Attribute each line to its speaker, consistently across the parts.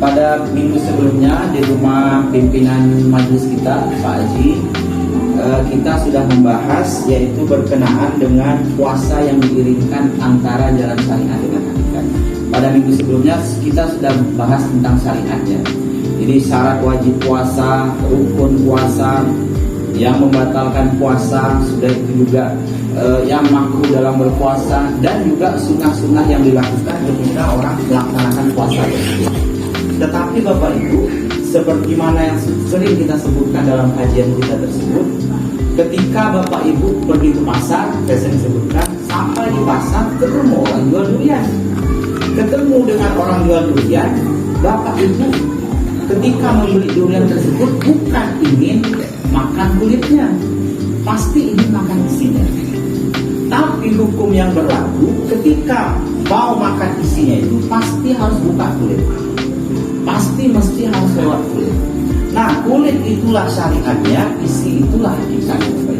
Speaker 1: pada minggu sebelumnya di rumah pimpinan majelis kita, Pak Haji, kita sudah membahas yaitu berkenaan dengan puasa yang diiringkan antara jalan syariat dengan hakikat. Pada minggu sebelumnya kita sudah bahas tentang syariatnya. Jadi syarat wajib puasa, rukun puasa, yang membatalkan puasa, sudah itu juga yang makruh dalam berpuasa, dan juga sunnah-sunnah yang dilakukan ketika orang melaksanakan puasa tersebut. Tetapi Bapak Ibu, seperti mana yang sering kita sebutkan dalam kajian kita tersebut, ketika Bapak Ibu pergi ke pasar, saya sering sebutkan, sampai di pasar ketemu orang jual durian, ketemu dengan orang jual durian, Bapak Ibu ketika membeli durian tersebut bukan ingin makan kulitnya, pasti ingin makan isinya. Tapi hukum yang berlaku ketika mau makan isinya itu pasti harus buka kulit, pasti mesti harus lewat kulit. Nah, kulit itulah syariatnya, isi itulah hakikatnya.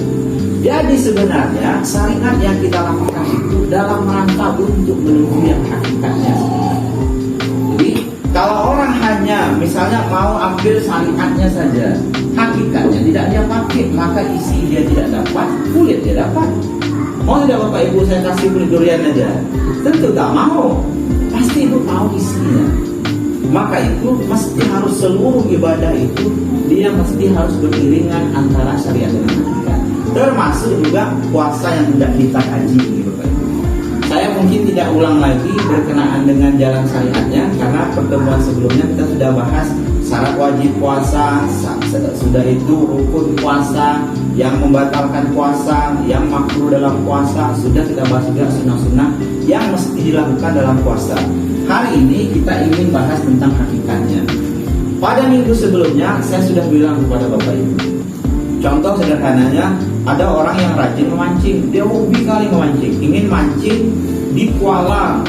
Speaker 1: Jadi sebenarnya syariat yang kita lakukan itu dalam rangka untuk menuju yang hakikatnya. Jadi kalau orang hanya misalnya mau ambil syariatnya saja, hakikatnya tidak dia pakai, maka isi dia tidak dapat, kulit dia dapat. Mau tidak Bapak Ibu saya kasih kulit durian aja? Tentu tak mau. Pasti Ibu tahu isinya. Maka itu mesti harus seluruh ibadah itu dia mesti harus beriringan antara syariat dengan hakikat. Termasuk juga puasa yang tidak kita kaji, Bapak Ibu. Saya mungkin tidak ulang lagi berkenaan dengan jalan syariatnya, karena pertemuan sebelumnya kita sudah bahas syarat wajib puasa, sudah itu rukun puasa, yang membatalkan puasa, yang makruh dalam puasa, sudah kita bahas juga sunnah-sunnah yang mesti dilakukan dalam puasa. Hari ini kita ingin bahas tentang hakikatnya. Pada minggu sebelumnya saya sudah bilang kepada Bapak Ibu, contoh sederhananya, ada orang yang rajin memancing, dia hobi kali memancing, ingin mancing di kuala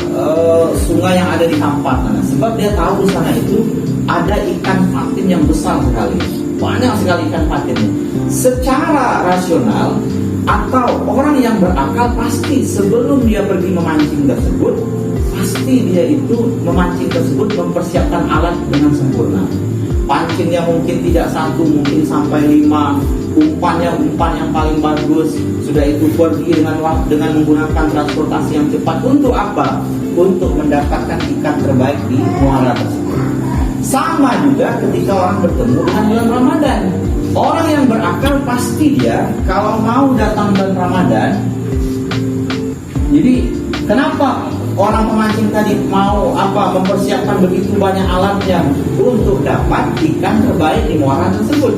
Speaker 1: sungai yang ada di Kampar sana, sebab dia tahu di sana itu ada ikan patin yang besar sekali, banyak sekali ikan patinnya. Secara rasional atau orang yang berakal pasti sebelum dia pergi memancing tersebut, pasti dia itu memancing tersebut mempersiapkan alat dengan sempurna. Pancingnya mungkin tidak satu, mungkin sampai 5, umpannya umpan yang paling bagus. Sudah itu pergi dengan menggunakan transportasi yang cepat. Untuk apa? Untuk mendapatkan ikan terbaik di muara tersebut. Sama juga ketika orang bertemu dengan bulan Ramadan. Orang yang berakal pasti dia kalau mau datang bulan Ramadan. Jadi kenapa orang pemancing tadi mau mempersiapkan begitu banyak alatnya untuk dapat ikan terbaik di muara tersebut?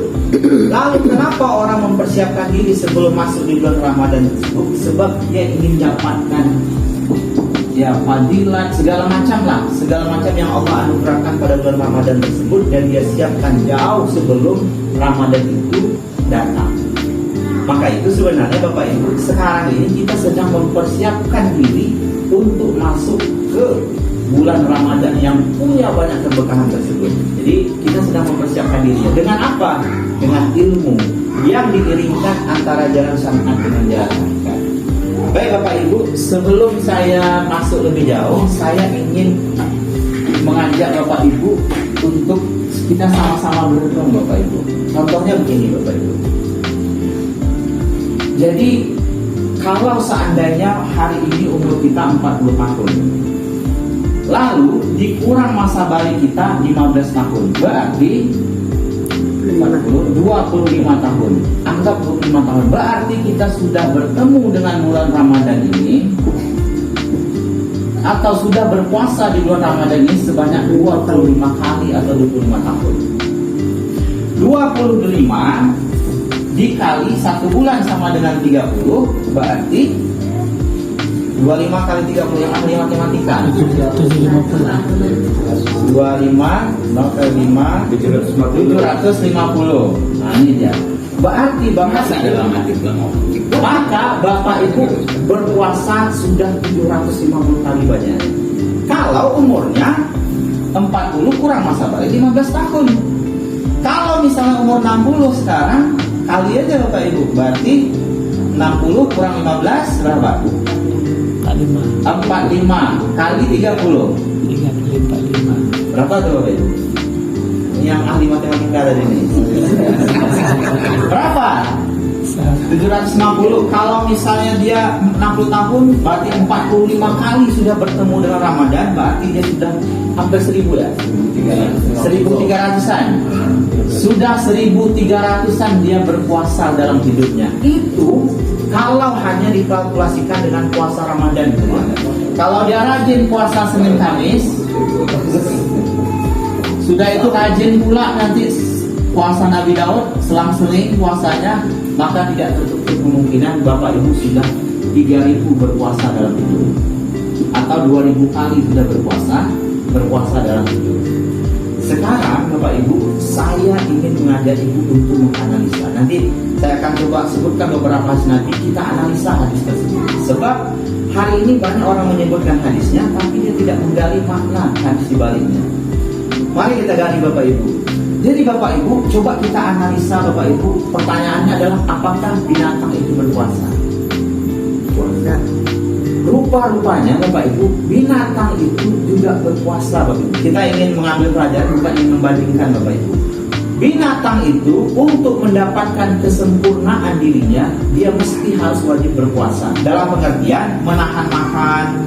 Speaker 1: Lalu kenapa orang mempersiapkan diri sebelum masuk di bulan Ramadan tersebut? Sebab dia ingin dapatkan fadilat segala macam yang Allah anugerahkan pada bulan Ramadan tersebut, dan dia siapkan jauh sebelum Ramadan itu datang. Maka itu sebenarnya Bapak Ibu, sekarang ini kita sedang mempersiapkan diri untuk masuk ke bulan Ramadan yang punya banyak keberkahan tersebut. Jadi kita sedang mempersiapkan dirinya dengan apa? Dengan ilmu yang diiringkan antara jalan syariat dengan jalan hakikat. Baik Bapak Ibu, sebelum saya masuk lebih jauh, saya ingin mengajak Bapak Ibu untuk kita sama-sama berhitung Bapak Ibu. Contohnya begini Bapak Ibu. Jadi kalau seandainya hari ini umur kita 40 tahun, lalu dikurang masa balik kita 15 tahun, berarti 25 tahun. Anggap 25 tahun, berarti kita sudah bertemu dengan bulan Ramadan ini, atau sudah berpuasa di bulan Ramadan ini sebanyak 25 kali atau 25 tahun. 25 dikali 1 bulan sama dengan 30, berarti 25 kali 30 yang ahli matematika 25 kali 5 750. Nah ini dia. Berarti maka Bapak Ibu berpuasa sudah 750 kali banyak. Kalau umurnya 40 kurang masa balik 15 tahun. Kalau misalnya umur 60 sekarang, kali aja Bapak Ibu, berarti 60 kurang 15 berapa? 45 kali 30 45 Berapa tuh Bapak Ibu? Yang ahli matematika tadi ini. Berapa? 750. Kalau misalnya dia 60 tahun, berarti 45 kali sudah bertemu dengan Ramadan, berarti dia sudah hampir 1000 ya? 1300-an. Sudah 1300-an dia berpuasa dalam hidupnya. Itu kalau hanya dikalkulasikan dengan puasa Ramadan gitu ya. Kalau dia rajin puasa Senin Kamis, sudah itu rajin pula nanti puasa Nabi Daud, selang-seling puasanya, maka tidak tertutup kemungkinan Bapak Ibu sudah 3000 berpuasa dalam hidup, atau 2000 kali sudah berpuasa dalam hidup. Sekarang Bapak Ibu, saya ingin mengajak Ibu untuk menganalisa. Nanti saya akan coba sebutkan beberapa hadis Nabi, kita analisa hadis tersebut. Sebab hari ini banyak orang menyebutkan hadisnya, tapi dia tidak menggali makna hadis di baliknya. Mari kita gali Bapak Ibu. Jadi Bapak Ibu, coba kita analisa Bapak Ibu. Pertanyaannya adalah, apakah binatang itu berpuasa? Rupa-rupanya Bapak Ibu, binatang itu juga berpuasa Bapak Ibu. Kita ingin mengambil pelajaran, bukan ingin membandingkan Bapak Ibu. Binatang itu untuk mendapatkan kesempurnaan dirinya, dia mesti harus wajib berpuasa. Dalam pengertian menahan makan,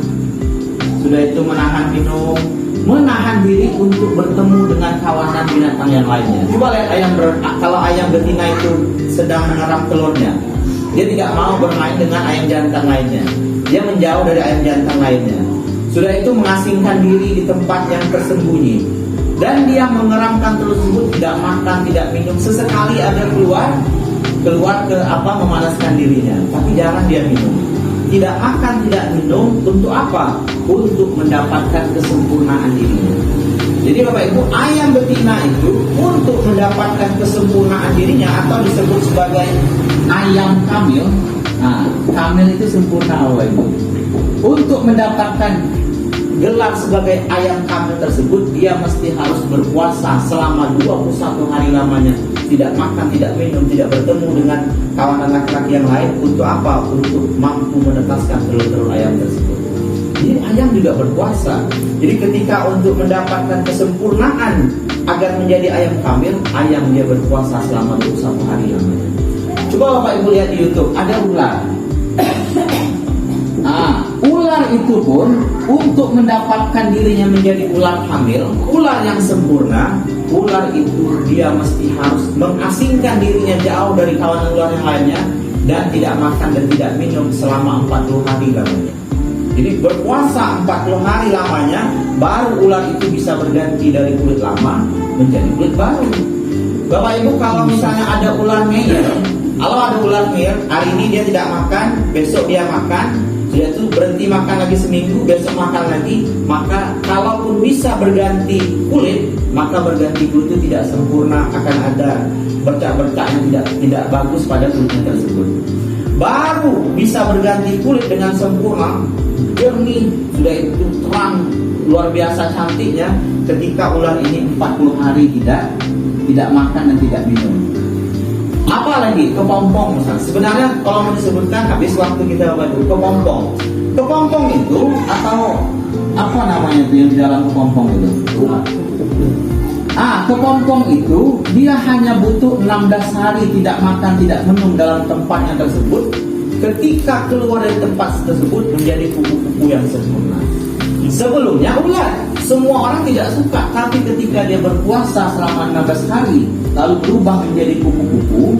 Speaker 1: sudah itu menahan minum, menahan diri untuk bertemu dengan kawanan binatang yang lainnya. Coba lihat kalau ayam betina itu sedang menerap telurnya, dia tidak mau bermain dengan ayam jantan lainnya. Dia menjauh dari ayam jantan lainnya. Sudah itu mengasingkan diri di tempat yang tersembunyi. Dan dia mengeramkan telur tersebut, tidak makan, tidak minum. Sesekali ada keluar ke memanaskan dirinya, tapi jarang dia minum. Tidak makan, tidak minum, untuk apa? Untuk mendapatkan kesempurnaan dirinya. Jadi Bapak Ibu, ayam betina itu untuk mendapatkan kesempurnaan dirinya, atau disebut sebagai ayam kamil. Nah, kamil itu sempurna Bapak Ibu. Untuk mendapatkan gelar sebagai ayam kamil tersebut, dia mesti harus berpuasa selama 21 hari lamanya. Tidak makan, tidak minum, tidak bertemu dengan kawanan laki-laki yang lain. Untuk apa? Untuk mampu menetaskan telur-telur ayam tersebut. Jadi ayam juga berpuasa. Jadi ketika untuk mendapatkan kesempurnaan agar menjadi ayam kamil, ayam dia berpuasa selama 21 hari lamanya. Coba Bapak Ibu lihat di YouTube, ada ular. Nah, ular itu pun untuk mendapatkan dirinya menjadi ular hamil, ular yang sempurna, ular itu dia mesti harus mengasingkan dirinya jauh dari kawanan ular yang lainnya, dan tidak makan dan tidak minum selama 40 hari lamanya. Jadi berpuasa 40 hari lamanya, baru ular itu bisa berganti dari kulit lama menjadi kulit baru. Bapak Ibu, kalau misalnya ada ular meyer, kalau ada ular meyer, hari ini dia tidak makan, besok dia makan, sudah itu berhenti makan lagi seminggu, besok makan lagi, maka kalaupun bisa berganti kulit, maka berganti kulit itu tidak sempurna, akan ada bercak-bercak yang tidak bagus pada kulitnya tersebut. Baru bisa berganti kulit dengan sempurna, jernih, sudah itu terang, luar biasa cantiknya, ketika ular ini 40 hari tidak makan dan tidak minum. Apalagi kepompong misalnya. Sebenarnya kalau mau disebutkan habis waktu kita bantu kepompong. Kepompong itu atau apa namanya itu yang di dalam kepompong itu? Kepompong itu dia hanya butuh 16 hari tidak makan, tidak minum dalam tempatnya tersebut. Ketika keluar dari tempat tersebut menjadi kupu-kupu yang sempurna. Sebelumnya ular, semua orang tidak suka, tapi ketika dia berpuasa selama 16 hari lalu berubah menjadi kupu-kupu,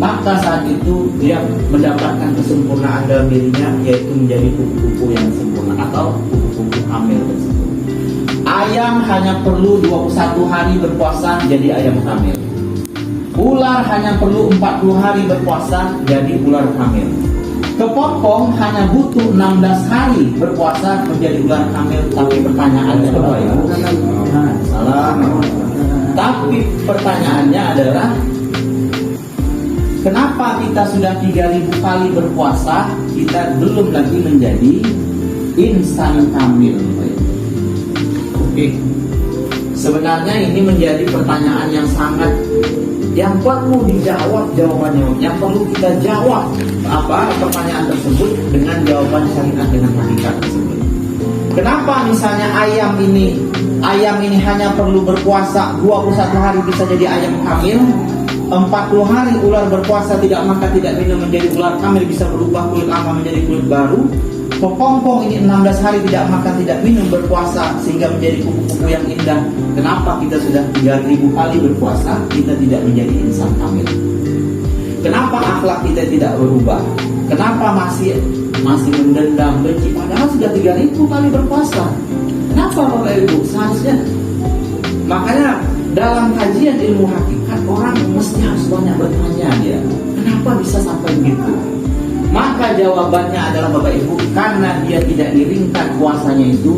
Speaker 1: maka saat itu dia mendapatkan kesempurnaan dalam dirinya, yaitu menjadi kupu-kupu yang sempurna atau kupu-kupu hamil tersebut. Ayam hanya perlu 21 hari berpuasa jadi ayam hamil. Ular hanya perlu 40 hari berpuasa jadi ular hamil. Kepompong hanya butuh 16 hari berpuasa menjadi ular hamil. Tapi pertanyaannya Bapak Ibu, salah. Tapi pertanyaannya adalah, kenapa kita sudah 3000 kali berpuasa, kita belum lagi menjadi insan kamil? Oke. Sebenarnya ini menjadi pertanyaan yang sangat perlu dijawab jawabannya, yang perlu kita jawab pertanyaan tersebut dengan jawaban syariat dengan hakikat tersebut. Kenapa misalnya ayam ini ayam ini hanya perlu berpuasa 21 hari bisa jadi ayam kamil, 40 hari ular berpuasa tidak makan tidak minum menjadi ular kamil bisa berubah kulit lama menjadi kulit baru. Kepompong ini 16 hari tidak makan tidak minum berpuasa sehingga menjadi kupu-kupu yang indah. Kenapa kita sudah 3000 kali berpuasa kita tidak menjadi insan kamil? Kenapa akhlak kita tidak berubah? Kenapa masih mendendam, benci padahal sudah 3000 kali berpuasa? Kenapa Bapak Ibu? Seharusnya makanya dalam kajian ilmu hakikat orang mesti harus banyak bertanya dia. Kenapa bisa sampai begitu? Maka jawabannya adalah Bapak Ibu, karena dia tidak diringkas puasanya itu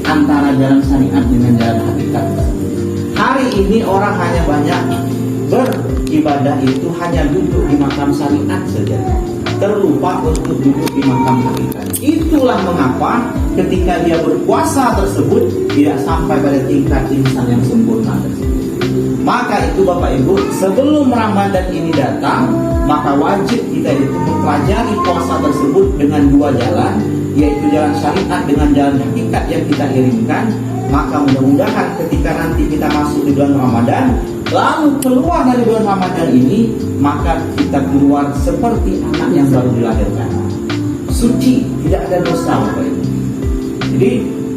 Speaker 1: antara jalan syariat dengan jalan hakikat. Hari ini orang hanya banyak beribadah itu hanya duduk di makam syariat saja, terlupa untuk duduk di makam hakikat. Itulah mengapa ketika dia berpuasa tersebut tidak sampai pada tingkat insan yang sempurna tersebut. Maka itu Bapak Ibu, sebelum Ramadan ini datang, maka wajib kita itu mempelajari puasa tersebut dengan dua jalan, yaitu jalan syariat dengan jalan hakikat yang kita iringkan. Maka mudah-mudahan ketika nanti kita masuk di bulan Ramadan, lalu keluar dari bulan Ramadan ini, maka kita keluar seperti anak yang baru dilahirkan, suci, tidak ada dosa Bapak Ibu. Jadi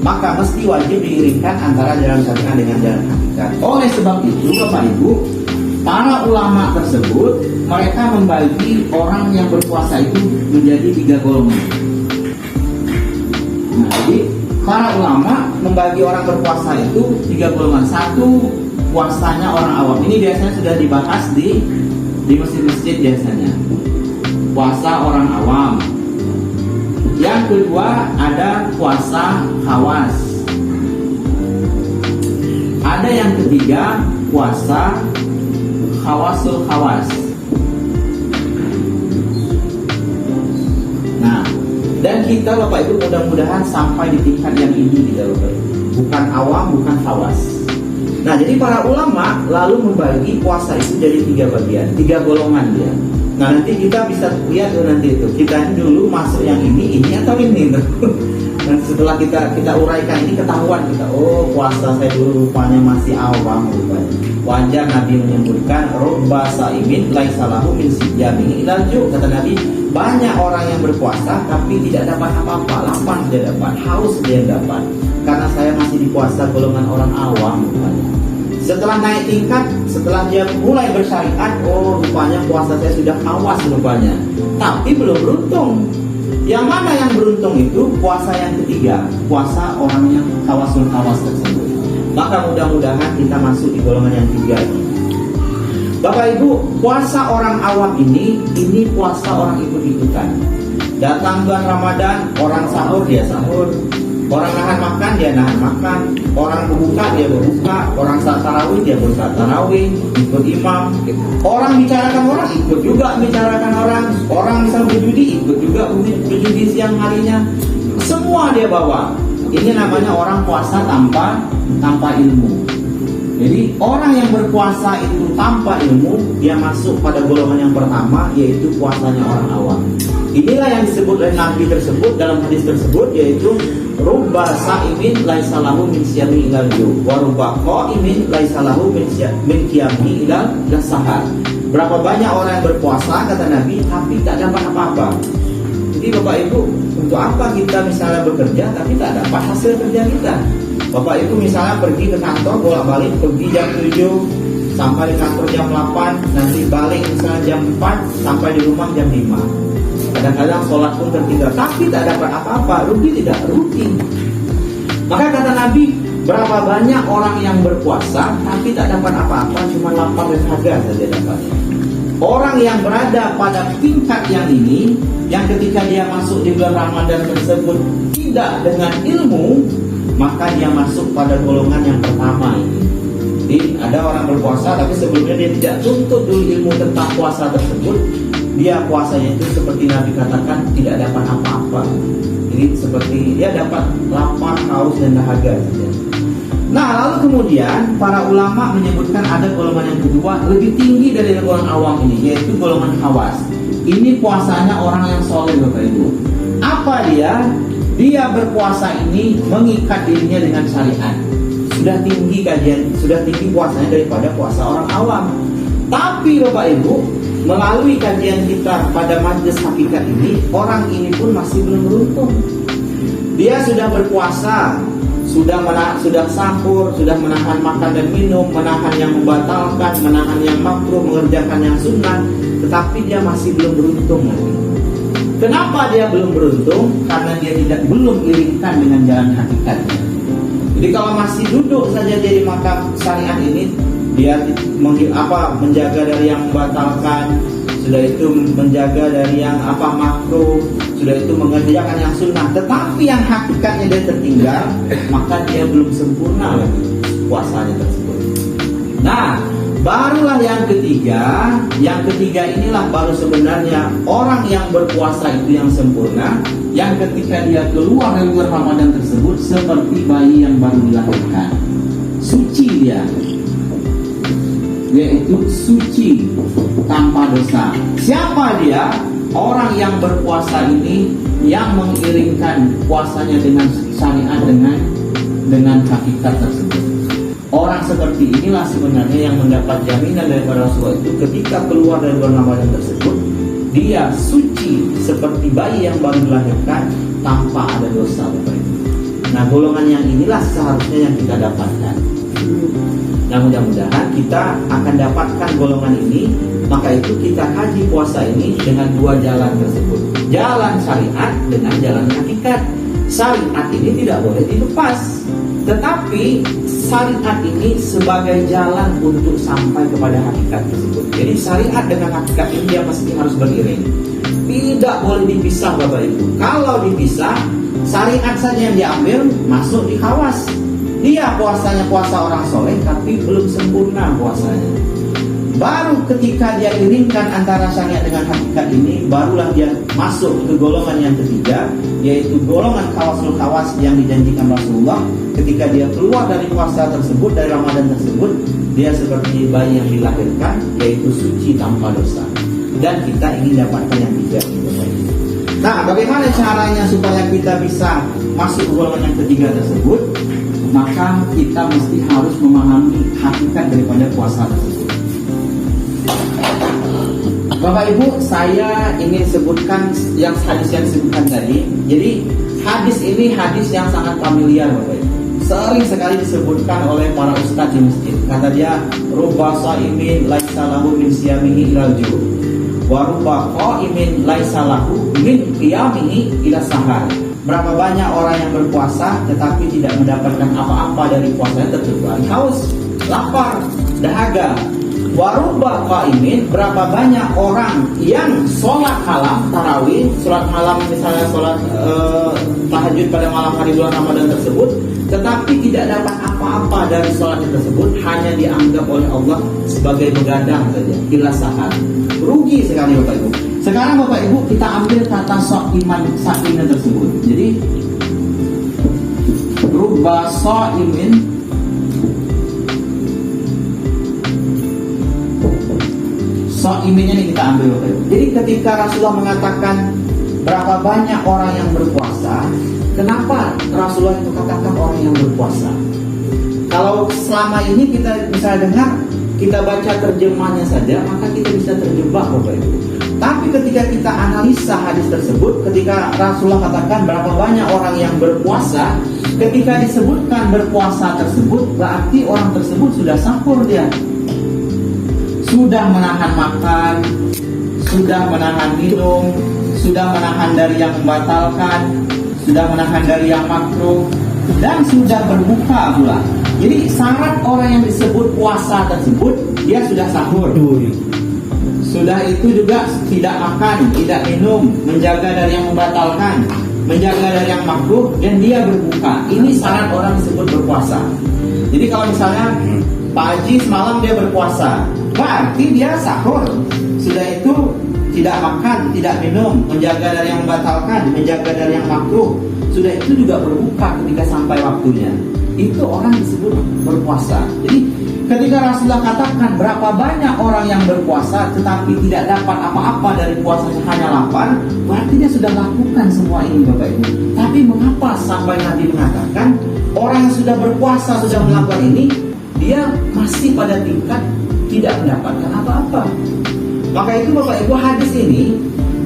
Speaker 1: maka mesti wajib diiringkan antara jalan syariat dengan jalan hakikat. Oleh sebab itu Bapak Ibu, para ulama tersebut mereka membagi orang yang berpuasa itu menjadi 3 golongan. Nah, jadi para ulama membagi orang berpuasa itu 3 golongan. Satu, puasanya orang awam. Ini biasanya sudah dibahas di masjid-masjid biasanya. Puasa orang awam. Yang kedua ada puasa khawas. Ada yang ketiga puasa khawasul khawas. Nah, dan kita Bapak Ibu mudah-mudahan sampai di tingkat yang ini kita Bapak Ibu. Bukan awam, bukan khawas. Nah, jadi para ulama lalu membagi puasa itu jadi 3 bagian, 3 golongan dia. Nah, nanti kita bisa lihat nanti itu. Kita ini dulu masuk yang ini atau ini. Dan setelah kita uraikan ini ketahuan kita, oh puasa saya dulu rupanya masih awam rupanya. Wajar Nabi menyebutkan robba saimin laisa lahu min siyamihi ilal ju'. Kata Nabi, banyak orang yang berpuasa tapi tidak dapat apa-apa, lapar tidak dapat, haus dia dapat. Karena saya masih di puasa golongan orang awam rupanya. Setelah naik tingkat, setelah dia mulai bersyariat, oh rupanya puasa saya sudah awas rupanya. Tapi belum beruntung. Yang mana yang beruntung itu puasa yang ketiga, puasa orang yang kawasul kawas tersebut. Maka mudah-mudahan kita masuk di golongan yang 3 ini. Bapak Ibu, puasa orang awam ini puasa orang ikut-ikutan. Datang bulan Ramadan, orang sahur dia sahur. Orang nahan makan, dia nahan makan. Orang berbuka, dia berbuka. Orang saat tarawih, dia bersaat tarawih. Ikut imam. Orang bicarakan orang, ikut juga bicarakan orang. Orang misal berjudi, ikut juga berjudi siang harinya. Semua dia bawa. Ini namanya orang puasa tanpa ilmu. Jadi orang yang berpuasa itu tanpa ilmu, dia masuk pada golongan yang pertama, yaitu puasanya orang awam. Inilah yang disebut oleh Nabi tersebut dalam hadis tersebut, yaitu rubba sa'imin laisa lahu min siyami ilal ju' wa rubba qa'imin laisa lahu min qiyami ilal sahar. Berapa banyak orang yang berpuasa kata Nabi tapi tak dapat apa-apa. Jadi Bapak Ibu, untuk apa kita misalnya bekerja tapi tak dapat hasil kerja kita? Bapak Ibu misalnya pergi ke kantor, bolak-balik pergi jam 7 sampai di kantor jam 8, nanti balik misalnya jam 4 sampai di rumah jam 5. Kadang-kadang sholat pun tertinggal, tapi tak dapat apa-apa, rugi tidak? Rugi. Maka kata Nabi, berapa banyak orang yang berpuasa tapi tak dapat apa-apa, cuma lapar dan dahaga saja dapatnya. Orang yang berada pada tingkat yang ini, yang ketika dia masuk di bulan Ramadan tersebut tidak dengan ilmu, maka dia masuk pada golongan yang pertama ini. Jadi ada orang berpuasa tapi sebelumnya dia tidak tuntut dulu ilmu tentang puasa tersebut. Dia puasanya itu seperti Nabi katakan tidak dapat apa-apa. Jadi seperti dia dapat lapar, haus dan dahaga saja. Nah, lalu kemudian para ulama menyebutkan ada golongan yang kedua lebih tinggi dari golongan awam ini, yaitu golongan khawas. Ini puasanya orang yang soleh Bapak Ibu. Apa dia? Dia berpuasa ini mengikat dirinya dengan syariat. sudah tinggi puasanya daripada puasa orang awam. Tapi Bapak Ibu, melalui kajian kita pada majelis hakikat ini, orang ini pun masih belum beruntung. Dia sudah berpuasa, sudah sahur, sudah menahan makan dan minum, menahan yang membatalkan, menahan yang makruh, mengerjakan yang sunnah, tetapi dia masih belum beruntung lagi. Kenapa dia belum beruntung? Karena dia belum iringkan dengan jalan hakikatnya. Jadi kalau masih duduk saja dia di makam syariat ini, dia menjaga dari yang membatalkan, sudah itu menjaga dari yang makruh, sudah itu mengerjakan yang sunnah, tetapi yang hakikatnya dia tertinggal, maka dia belum sempurna lagi puasanya tersebut. Nah, barulah yang ketiga inilah baru sebenarnya orang yang berpuasa itu yang sempurna, yang ketika dia keluar dari bulan Ramadan tersebut seperti bayi yang baru dilahirkan, suci dia, yaitu suci tanpa dosa. Siapa dia? Orang yang berpuasa ini yang mengiringkan puasanya dengan syariat, dengan hakikat tersebut. Orang seperti inilah sebenarnya yang mendapat jaminan daripada Rasulullah itu ketika keluar dari bulan Ramadan tersebut, dia suci seperti bayi yang baru dilahirkan tanpa ada dosa. Nah, golongan yang inilah seharusnya yang kita dapatkan. Nah, mudah-mudahan kita akan dapatkan golongan ini. Maka itu kita haji puasa ini dengan dua jalan tersebut, jalan syariat dengan jalan hakikat. Syariat ini tidak boleh dilepas, tetapi syariat ini sebagai jalan untuk sampai kepada hakikat tersebut. Jadi syariat dengan hakikat ini dia mesti harus beriring, tidak boleh dipisah Bapak Ibu. Kalau dipisah, syariat saja yang diambil masuk di khawas. Dia puasanya puasa orang soleh tapi belum sempurna puasanya. Baru ketika dia iringkan antara syariat dengan hakikat ini, barulah dia masuk ke golongan yang ketiga, yaitu golongan khawasul khawas yang dijanjikan Rasulullah. Ketika dia keluar dari puasa tersebut, dari Ramadan tersebut, dia seperti bayi yang dilahirkan, yaitu suci tanpa dosa. Dan kita ingin dapatkan yang tiga. Nah, bagaimana caranya supaya kita bisa masuk ke golongan yang ketiga tersebut? Maka kita mesti harus memahami hakikat daripada puasa tersebut. Bapak Ibu, saya ingin sebutkan hadis yang disebutkan tadi. Jadi hadis ini hadis yang sangat familiar Bapak Ibu. Sering sekali disebutkan oleh para ustadz di masjid. Kata dia, rubba shaimin laisa lahu min siyamihi ilal ju', wa rubba qaimin laisa lahu min qiyamihi ila sahar. Berapa banyak orang yang berpuasa tetapi tidak mendapatkan apa-apa dari puasanya, terkecuali haus, lapar, dahaga. Warubba qaimin, berapa banyak orang yang sholat malam tarawih, sholat malam misalnya sholat tahajud pada malam hari bulan Ramadan tersebut, tetapi tidak dapat apa-apa dari sholatnya tersebut, hanya dianggap oleh Allah sebagai begadang saja, ila sahar. Rugi sekali Bapak Ibu. Sekarang Bapak Ibu kita ambil kata sa'imin tersebut. Jadi rubba sa'imin, iminnya nih kita ambil Bapak Ibu. Jadi ketika Rasulullah mengatakan berapa banyak orang yang berpuasa, kenapa Rasulullah itu katakan orang yang berpuasa? Kalau selama ini kita bisa dengar, kita baca terjemahnya saja, maka kita bisa terjebak Bapak Ibu. Tapi ketika kita analisa hadis tersebut, ketika Rasulullah katakan berapa banyak orang yang berpuasa, ketika disebutkan berpuasa tersebut, berarti orang tersebut sudah sahur dia, sudah menahan makan, sudah menahan minum, sudah menahan dari yang membatalkan, sudah menahan dari yang makruh, dan sudah berbuka pula. Jadi syarat orang yang disebut puasa tersebut, dia sudah sahur, sudah itu juga tidak makan, tidak minum, menjaga dari yang membatalkan, menjaga dari yang makruh, dan dia berbuka. Ini syarat orang disebut berpuasa. Jadi kalau misalnya Pak Haji semalam dia berpuasa, berarti dia sahur, sudah itu tidak makan, tidak minum, menjaga dari yang membatalkan, menjaga dari yang makruh, sudah itu juga berbuka ketika sampai waktunya. itu orang disebut berpuasa. Jadi ketika Rasulullah katakan berapa banyak orang yang berpuasa tetapi tidak dapat apa-apa dari puasanya, hanya lapar, berarti dia sudah lakukan semua ini Bapak Ibu. Tapi mengapa sampai Nabi mengatakan orang yang sudah berpuasa, sudah melakukan ini, dia masih pada tingkat tidak mendapatkan apa-apa? Maka itu Bapak Ibu, hadis ini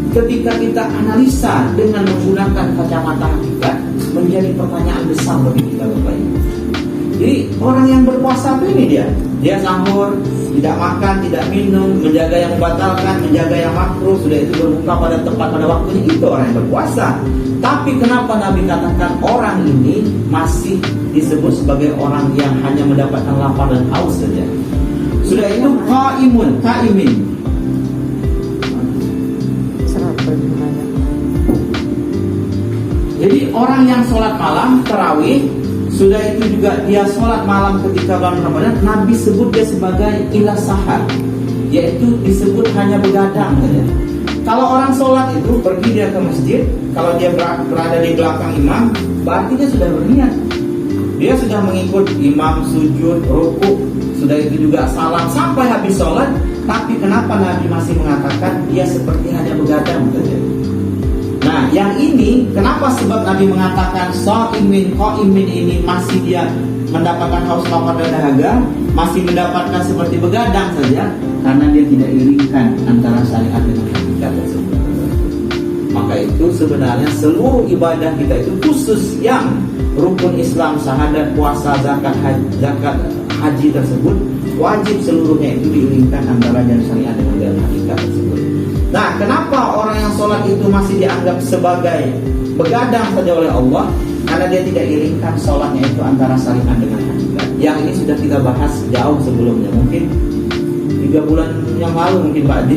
Speaker 1: ketika kita analisa dengan menggunakan kacamata hakikat menjadi pertanyaan besar bagi kita Bapak Ibu. Jadi orang yang berpuasa itu ini dia sahur, tidak makan, tidak minum, menjaga yang membatalkan, menjaga yang makruh, sudah itu berbuka pada tempat pada waktunya, itu orang yang berpuasa. Tapi kenapa Nabi katakan orang ini masih disebut sebagai orang yang hanya mendapatkan lapar dan haus saja? Sudah itu kaimin. Jadi orang yang sholat malam tarawih, sudah itu juga dia sholat malam ketika bulan Ramadan, Nabi sebut dia sebagai ila sahar, yaitu disebut hanya begadang saja. Kalau orang sholat itu pergi dia ke masjid, kalau dia berada di belakang imam, berarti dia sudah berniat, dia sudah mengikut imam sujud, rukuk, sudah itu juga salam sampai habis sholat. Tapi kenapa Nabi masih mengatakan dia seperti hanya begadang saja? Nah, yang ini kenapa sebab Nabi mengatakan qaimin ini masih dia mendapatkan haus, lapar dan dahaga, masih mendapatkan seperti begadang saja, karena dia tidak iringkan antara syariat dengan hakikat tersebut. Maka itu sebenarnya seluruh ibadah kita itu, khusus yang rukun Islam, syahadat, puasa, zakat, haji tersebut, wajib seluruhnya itu diiringkan antara syariat dengan hakikat tersebut. Nah, kenapa orang yang sholat itu masih dianggap sebagai begadang saja oleh Allah? Karena dia tidak iringkan sholatnya itu antara syariat dengan hakikat. Yang ini sudah kita bahas jauh sebelumnya, mungkin 3 bulan yang lalu mungkin Pak Adi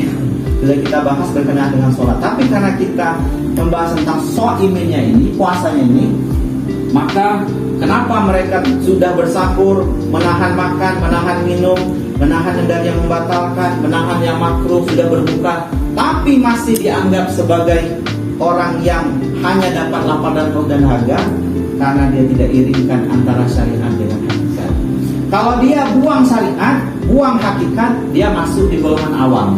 Speaker 1: sudah kita bahas berkenaan dengan sholat. Tapi karena kita membahas tentang shaiminnya ini, puasanya ini, maka kenapa mereka sudah bersahur, menahan makan, menahan minum, menahan dari yang membatalkan, menahan yang makruh, sudah berbuka, tapi masih dianggap sebagai orang yang hanya dapat lapar dan haus dan dahaga? Karena dia tidak iringkan antara syariat dengan hakikat. Kalau dia buang syariat, buang hakikat, dia masuk di golongan awam.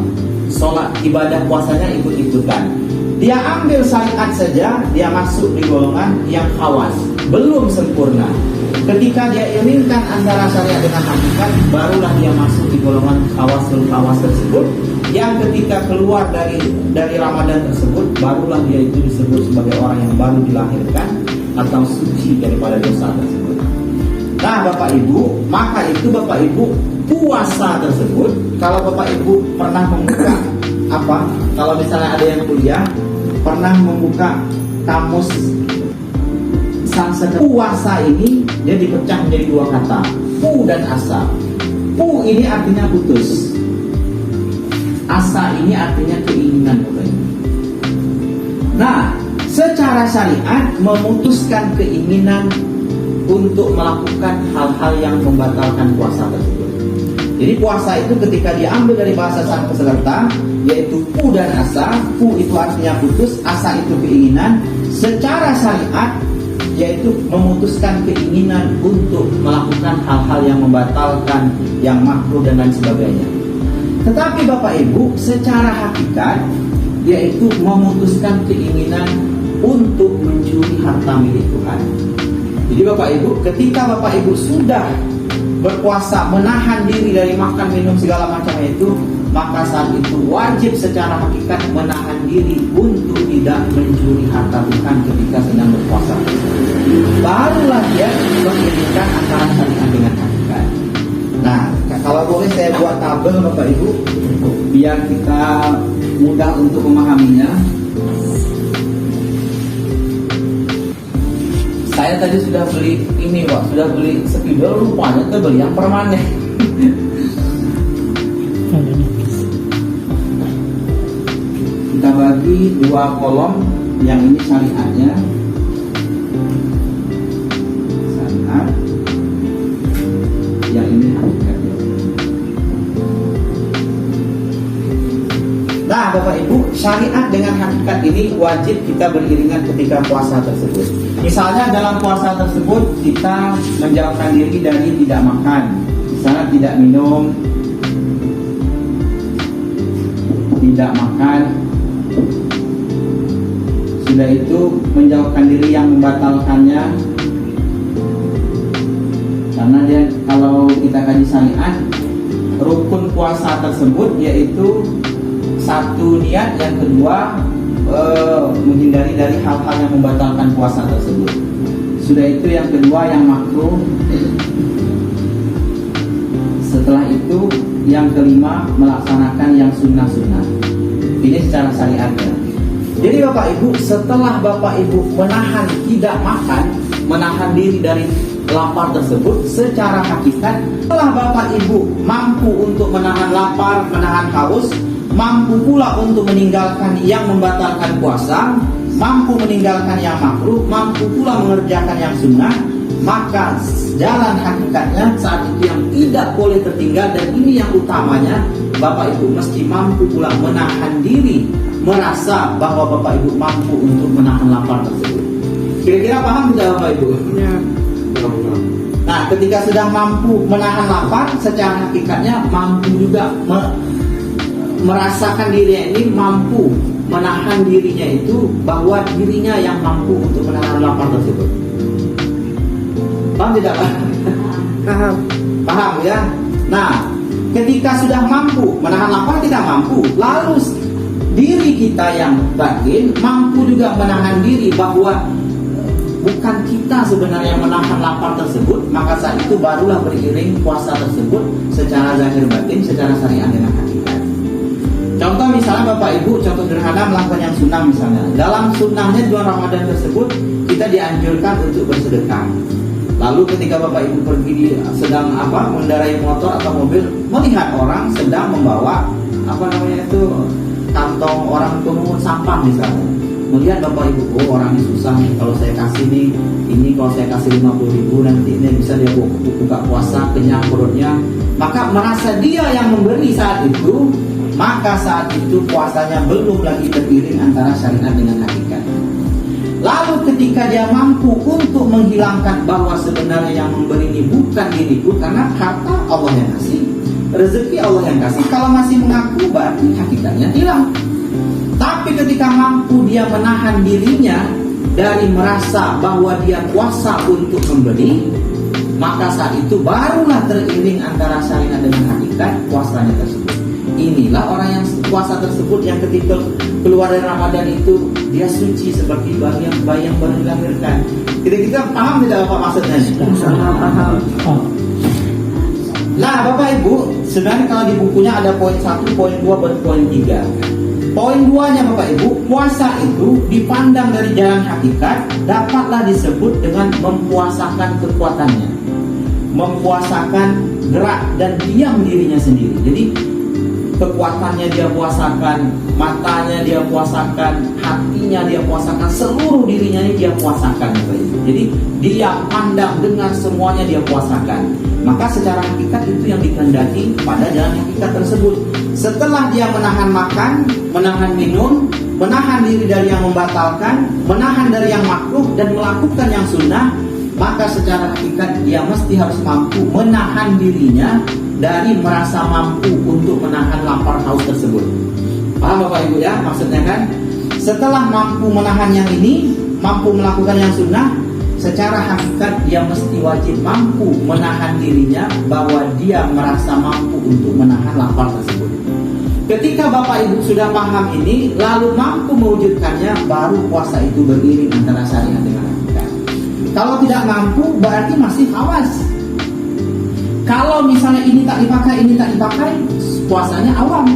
Speaker 1: Sholat, ibadah puasanya ikut-ikutan. Dia ambil syariat saja, dia masuk di golongan yang khawas, belum sempurna. Ketika dia iringkan antara syariat dengan hakikat, barulah dia masuk di golongan khawas tersebut. Yang ketika keluar dari Ramadan tersebut, barulah dia itu disebut sebagai orang yang baru dilahirkan atau suci daripada dosa tersebut. Nah Bapak Ibu, maka itu Bapak Ibu, puasa tersebut, kalau Bapak Ibu pernah membuka kalau misalnya ada yang kuliah pernah membuka kamus Sanskerta, puasa ini dia dipecah menjadi 2 kata, pu dan asa. Pu ini artinya putus, asa ini artinya keinginan. Nah, secara syariat memutuskan keinginan untuk melakukan hal-hal yang membatalkan puasa tersebut. Jadi puasa itu ketika diambil dari bahasa Sanskerta, yaitu pu dan asa. Pu itu artinya putus, asa itu keinginan. Secara syariat yaitu memutuskan keinginan untuk melakukan hal-hal yang membatalkan, yang makruh dan lain sebagainya. Tetapi Bapak Ibu, secara hakikat yaitu memutuskan keinginan untuk mencuri harta milik Tuhan. Jadi Bapak Ibu, ketika Bapak Ibu sudah berpuasa, menahan diri dari makan, minum, segala macam itu, maka saat itu wajib secara hakikat menahan diri untuk tidak mencuri harta Tuhan ketika sedang berpuasa. Barulah dia mengiringkan antara syariat dengan hakikat. Nah, kalau boleh saya buat tabel Bapak Ibu, biar kita mudah untuk memahaminya. Saya tadi sudah beli ini Pak, sudah beli spidol, rupanya itu beli yang permanen. Kita bagi 2 kolom, yang ini syariatnya, syariat, yang ini hakikatnya. Nah Bapak Ibu, syariat dengan hakikat ini wajib kita beriringan ketika puasa tersebut. Misalnya dalam puasa tersebut kita menjauhkan diri dari tidak makan, misalnya tidak minum, tidak makan. Sudah itu menjauhkan diri yang membatalkannya. Karena dia, kalau kita kaji syariat, rukun puasa tersebut yaitu satu niat, yang kedua menghindari dari hal-hal yang membatalkan puasa tersebut. Sudah itu yang kedua yang makruh. Setelah itu yang kelima melaksanakan yang sunnah-sunnah. Ini secara syariatnya. Jadi Bapak Ibu, setelah Bapak Ibu menahan tidak makan, menahan diri dari lapar tersebut, secara hakikat setelah Bapak Ibu mampu untuk menahan lapar, menahan haus, mampu pula untuk meninggalkan yang membatalkan puasa, mampu meninggalkan yang makruh, mampu pula mengerjakan yang sunnah, maka jalan hakikatnya saat itu yang tidak boleh tertinggal, dan ini yang utamanya, Bapak Ibu mesti mampu pula menahan diri, merasa bahwa Bapak Ibu mampu untuk menahan lapar tersebut. Kira-kira paham tidak Bapak Ibu? Ya. Nah, ketika sudah mampu menahan lapar, secara hakikatnya mampu juga merasakan dirinya ini mampu menahan dirinya itu, bahwa dirinya yang mampu untuk menahan lapar tersebut. Paham tidak Pak? Paham. Paham ya? Nah, ketika sudah mampu menahan lapar, kita mampu, lalu diri kita yang batin mampu juga menahan diri bahwa bukan kita sebenarnya menahan lapar tersebut, maka saat itu barulah beriring puasa tersebut secara zahir batin, secara syariat dengan hakikat. Contoh misalnya Bapak Ibu, contoh sederhana melakukan yang sunnah misalnya. Dalam sunnahnya di bulan Ramadan tersebut kita dianjurkan untuk bersedekah. Lalu ketika Bapak Ibu pergi sedang mengendarai motor atau mobil, melihat orang sedang membawa kantong orang pemungut sampah misalnya. Melihat Bapak Ibu, oh orang ini susah nih, kalau saya kasih nih, ini kalau saya kasih 50.000 nanti ini bisa dia buka puasa, kenyang perutnya. Maka merasa dia yang memberi saat itu, maka saat itu puasanya belum lagi teriring antara syariat dengan hakikat. Lalu ketika dia mampu untuk menghilangkan bahwa sebenarnya yang memberi ini bukan diriku, karena harta Allah yang kasih, rezeki Allah yang kasih. Kalau masih mengaku berarti hakikatnya hilang. Tapi ketika mampu dia menahan dirinya dari merasa bahwa dia kuasa untuk memberi, maka saat itu barulah teriring antara syariat dengan hakikat puasanya tersebut. Inilah orang yang puasa tersebut yang ketika keluar dari Ramadan itu dia suci seperti bayi yang baru dilahirkan. Kita paham tidak Bapak maksudnya? Paham. Nah Bapak Ibu, sebenarnya kalau di bukunya ada poin 1, poin 2, dan poin 3. Poin 2-nya Bapak Ibu, puasa itu dipandang dari jalan hakikat dapatlah disebut dengan mempuasakan kekuatannya, mempuasakan gerak dan diam dirinya sendiri. Jadi kekuatannya dia puasakan, matanya dia puasakan, hatinya dia puasakan, seluruh dirinya ini dia puasakan. Jadi dia pandang, dengar, semuanya dia puasakan. Maka secara hakikat itu yang dikehendaki pada jalan hakikat tersebut. Setelah dia menahan makan, menahan minum, menahan diri dari yang membatalkan, menahan dari yang makruh, dan melakukan yang sunnah, maka secara hakikat dia mesti harus mampu menahan dirinya dari merasa mampu untuk menahan lapar haus tersebut. Paham Bapak Ibu ya maksudnya kan? Setelah mampu menahan yang ini, mampu melakukan yang sunnah, secara hakikat dia mesti wajib mampu menahan dirinya bahwa dia merasa mampu untuk menahan lapar tersebut. Ketika Bapak Ibu sudah paham ini, lalu mampu mewujudkannya, baru puasa itu beriring antara syariat dengan hakikat. Kalau tidak mampu, berarti masih awas. Kalau misalnya ini tak dipakai, puasanya awam.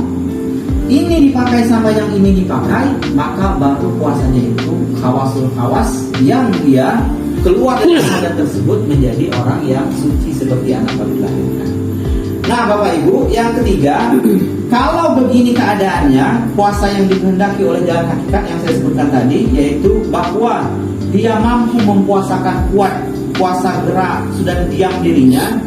Speaker 1: Ini dipakai sampai yang ini dipakai, maka baru puasanya itu khawasul khawas, yang dia keluar dari Ramadan tersebut menjadi orang yang suci seperti anak baru dilahirkan. Nah Bapak Ibu, yang ketiga, kalau begini keadaannya, puasa yang dikehendaki oleh jalan hakikat yang saya sebutkan tadi, yaitu bahwa dia mampu mempuasakan kuat, puasa gerak, sudah diam dirinya,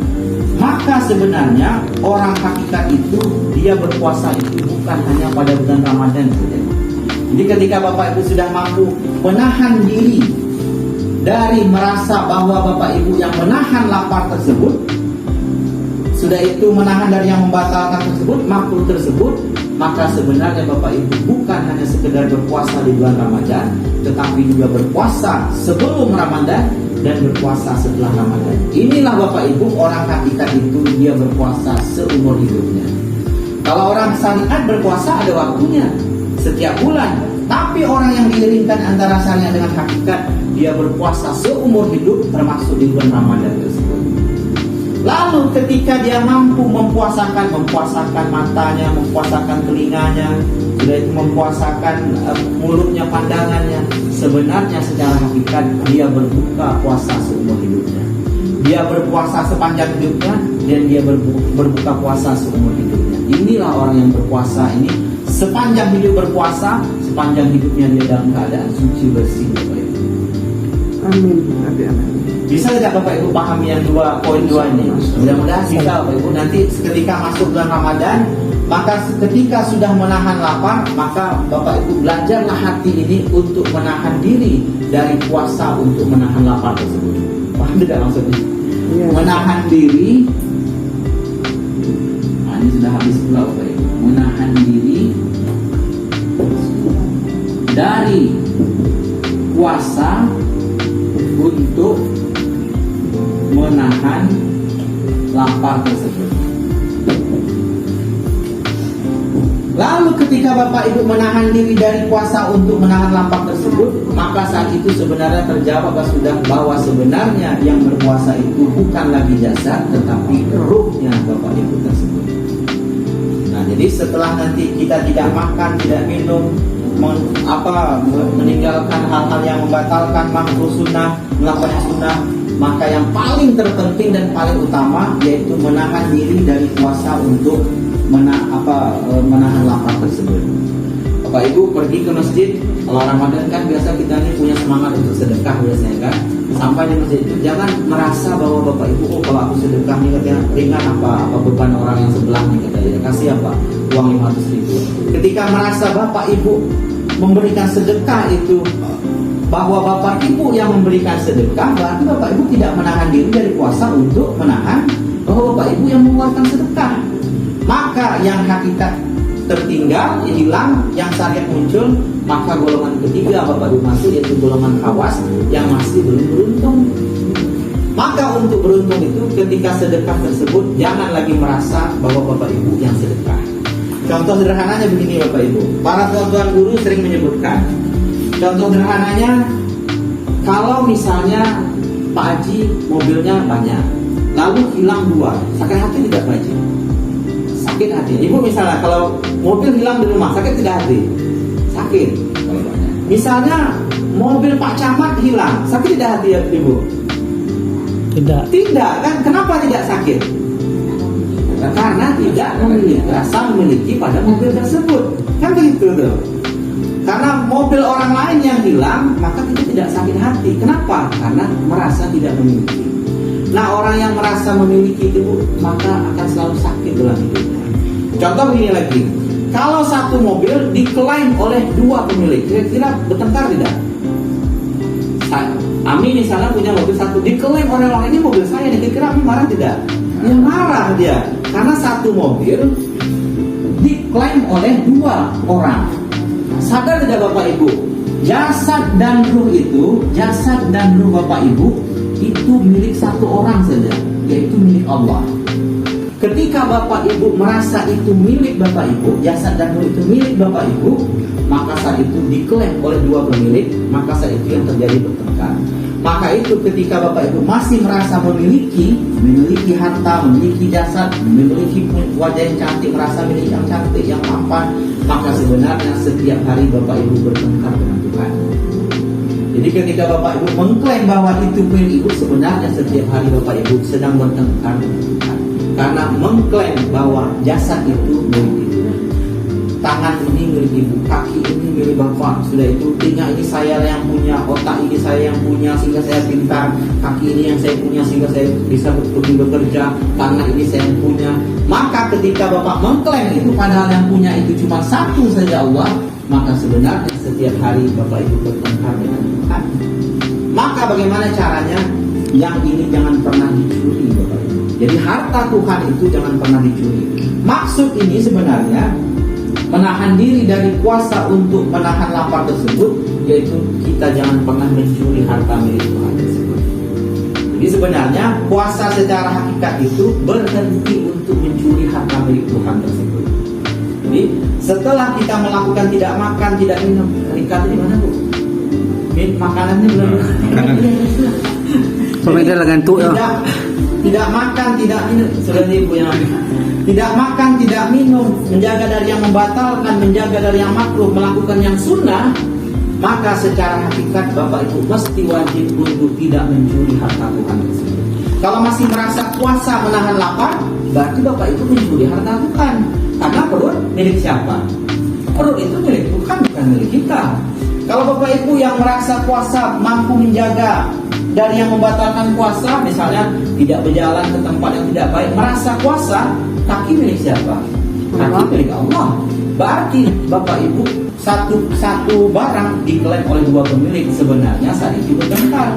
Speaker 1: maka sebenarnya orang hakikat itu dia berpuasa itu bukan hanya pada bulan Ramadan saja. Jadi ketika Bapak Ibu sudah mampu menahan diri dari merasa bahwa Bapak Ibu yang menahan lapar tersebut, sudah itu menahan dari yang membatalkan tersebut, makruh tersebut, maka sebenarnya Bapak Ibu bukan hanya sekedar berpuasa di bulan Ramadan, tetapi juga berpuasa sebelum Ramadan dan berpuasa setelah Ramadan. Inilah Bapak Ibu orang hakikat itu, dia berpuasa seumur hidupnya. Kalau orang syariat berpuasa ada waktunya setiap bulan, tapi orang yang diiringkan antara syariat dengan hakikat, dia berpuasa seumur hidup termasuk di bulan Ramadan tersebut. Lalu ketika dia mampu mempuasakan matanya, mempuasakan telinganya, sudah itu mempuasakan mulutnya, pandangannya, sebenarnya secara hakikat dia berbuka puasa seumur hidupnya. Dia berpuasa sepanjang hidupnya dan dia berbuka puasa seumur hidupnya. Inilah orang yang berpuasa ini sepanjang hidup berpuasa, sepanjang hidupnya dia dalam keadaan suci bersih, Bapak Ibu.
Speaker 2: Amin. Amin.
Speaker 1: Bisa tidak Bapak Ibu pahami yang poin dua ini? Mudah-mudahan bisa Bapak Ibu. Nanti ketika masuk bulan Ramadan, maka ketika sudah menahan lapar, maka Bapak Ibu belajarlah hati ini untuk menahan diri dari puasa untuk menahan lapar tersebut. Paham tidak maksudnya?
Speaker 2: Ya.
Speaker 1: Menahan diri. Nah, ini sudah habis pula Bapak Ibu. Menahan diri dari puasa untuk menahan lapar tersebut. Lalu ketika Bapak Ibu menahan diri dari puasa untuk menahan lapar tersebut, maka saat itu sebenarnya terjawab bahwa sebenarnya yang berpuasa itu bukan lagi jasad, tetapi ruhnya Bapak Ibu tersebut. Nah, jadi setelah nanti kita tidak makan, tidak minum, meninggalkan hal-hal yang membatalkan makruh sunnah, melakukan sunnah, maka yang paling terpenting dan paling utama yaitu menahan diri dari puasa untuk menahan lapar tersebut. Bapak Ibu pergi ke masjid, kalau Ramadan kan biasa kita ini punya semangat untuk sedekah biasanya kan. Sampai di masjid itu jangan merasa bahwa Bapak Ibu, kalau aku sedekah nih katanya ringan apa beban orang yang sebelah nih katanya, kasih apa uang 500.000. Ketika merasa Bapak Ibu memberikan sedekah itu bahwa Bapak Ibu yang memberikan sedekah, berarti Bapak Ibu tidak menahan diri dari puasa untuk menahan bahwa Bapak Ibu yang mengeluarkan sedekah. Maka yang hakikat tertinggal, hilang, yang syariat muncul, maka golongan ketiga Bapak Ibu masuk, yaitu golongan khawas yang masih belum beruntung. Maka untuk beruntung itu ketika sedekah tersebut jangan lagi merasa bahwa Bapak Ibu yang sedekah. Contoh sederhananya begini Bapak Ibu, para tuan-tuan guru sering menyebutkan, contoh sederhananya, kalau misalnya Pak Haji mobilnya banyak, lalu hilang 2, sakit hati tidak Pak Haji? Sakit hati. Ibu misalnya kalau mobil hilang di rumah, sakit tidak hati? Sakit. Misalnya mobil Pak Camat hilang, sakit tidak hati ya Ibu?
Speaker 2: Tidak.
Speaker 1: Tidak kan? Kenapa tidak sakit? Karena tidak memiliki pada mobil tersebut. Kan begitu tuh. Karena mobil orang lain yang hilang, maka kita tidak sakit hati. Kenapa? Karena merasa tidak memiliki. Nah, orang yang merasa memiliki itu, maka akan selalu sakit dalam hidupnya. Contoh begini lagi, kalau satu mobil diklaim oleh 2 pemilik, kira-kira bertengkar tidak? Ami misalnya punya mobil satu, diklaim oleh orang ini mobil saya, kira-kira Ami marah tidak? Ya marah dia, karena satu mobil diklaim oleh 2 orang. Sadar tidak Bapak Ibu? Jasad dan ruh itu, jasad dan ruh Bapak Ibu itu milik satu orang saja, yaitu milik Allah. Ketika Bapak Ibu merasa itu milik Bapak Ibu, jasad dan ruh itu milik Bapak Ibu, maka saat itu diklaim oleh 2 pemilik, maka saat itu yang terjadi bertengkar. Maka itu ketika Bapak Ibu masih merasa memiliki harta, memiliki jasad, memiliki wajah yang cantik, merasa memiliki yang cantik, yang tampan, maka sebenarnya setiap hari Bapak Ibu bertengkar dengan Tuhan. Jadi ketika Bapak Ibu mengklaim bahwa itu milik Ibu, sebenarnya setiap hari Bapak Ibu sedang bertengkar dengan Tuhan. Karena mengklaim bahwa jasad itu milik Ibu, tangan ini milik Ibu, kaki ini milik Bapak, sudah itu telinga ini saya yang punya, otak ini saya yang punya sehingga saya pintar, kaki ini yang saya punya sehingga saya bisa pergi bekerja, tangan ini saya yang punya. Maka ketika Bapak mengklaim itu padahal yang punya itu cuma satu saja Allah, maka sebenarnya setiap hari Bapak Ibu bertengkar dengan Tuhan. Maka bagaimana caranya? Yang ini jangan pernah dicuri, Bapak Ibu. Jadi harta Tuhan itu jangan pernah dicuri. Maksud ini sebenarnya menahan diri dari kuasa untuk menahan lapar tersebut, yaitu kita jangan pernah mencuri harta milik Tuhan tersebut. Jadi sebenarnya puasa secara hakikat itu berhenti untuk mencuri harta milik Tuhan tersebut. Jadi setelah kita melakukan tidak makan, tidak minum, terikat di mana, Bu? Makanannya belum.
Speaker 2: Pemeda lagantu ya.
Speaker 1: Tidak makan, tidak minum. Sudah Ibu yang tidak makan, tidak minum, menjaga dari yang membatalkan, menjaga dari yang makruh, melakukan yang sunnah, maka secara hakikat Bapak Ibu mesti wajib untuk tidak mencuri harta Tuhan tersebut. Kalau masih merasa puasa menahan lapar, berarti Bapak Ibu mencuri harta Tuhan. Karena perut milik siapa? Perut itu milik Tuhan, bukan milik kita. Kalau Bapak Ibu yang merasa puasa mampu menjaga dari yang membatalkan puasa, misalnya tidak berjalan ke tempat yang tidak baik, merasa puasa, kaki milik siapa? Kaki milik Allah. Berarti Bapak Ibu satu barang diklaim oleh dua pemilik, sebenarnya saat itu bertengkar.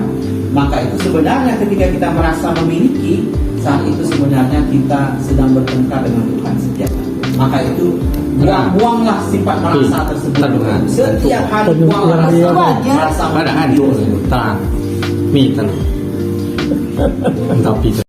Speaker 1: Maka itu sebenarnya ketika kita merasa memiliki, saat itu sebenarnya kita sedang bertengkar dengan Tuhan setiap hari. Maka itu buang-buanglah sifat merasa tersebut. Setiap hari buanglah merasa
Speaker 3: Pada hari
Speaker 1: memiliki.
Speaker 3: itu, tahan, mi tahan, tapi